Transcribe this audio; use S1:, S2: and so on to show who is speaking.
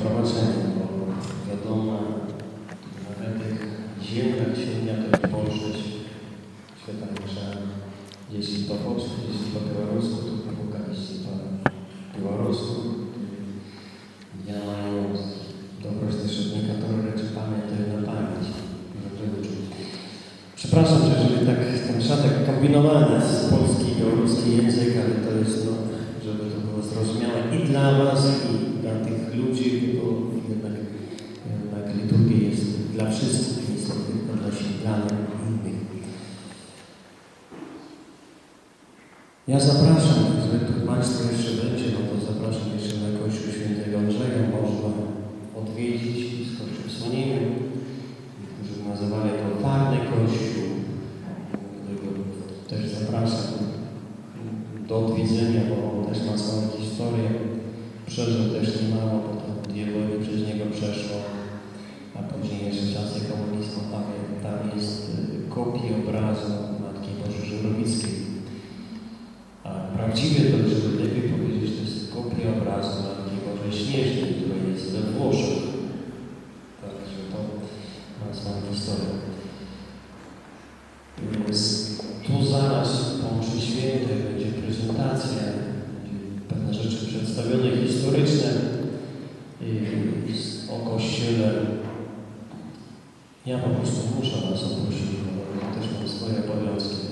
S1: przeprowadzenie, bo wiadomo, na tych ziemiach święta to Polsce, świata nasza, jeśli po polsku, jeśli po białorusku, to Boga, jeśli po białorusku. Ja mają dobrość też od niektóre rzeczy pamiętają na pamięć. Przepraszam, że jeżeli tak ten szatek kombinowany z polski i białoruski język, ale to jest, no, żeby to było zrozumiałe i dla Was, i dla tych ludzi, bo jednak liturgia jest dla wszystkich, jest to tylko dla Świętlanek i innych. Ja zapraszam, jeżeli tu Państwo jeszcze będzie, no to zapraszam jeszcze na Kościół Świętego Andrzeja, można odwiedzić blisko przy Słonieniu. Niektórzy nazywali to Parny Kościół. Też zapraszam do odwiedzenia, bo on też ma swoją historię. Przeżył też niemało, bo tam 2 wojny przez niego przeszło, a później jeszcze w czasach komunizmu tam jest kopia obrazu Matki Bożej Żurowickiej. A prawdziwie to, żeby lepiej powiedzieć, to jest kopia obrazu Matki Bożej Śnieżnej, która jest we Włoszech. Także to ma swoją historię. Tu zaraz po mszy świętej będzie prezentacja, będzie pewne rzeczy przedstawione historyczne o Kościele. Ja po prostu muszę Was oprosić, bo też mam swoje obowiązki.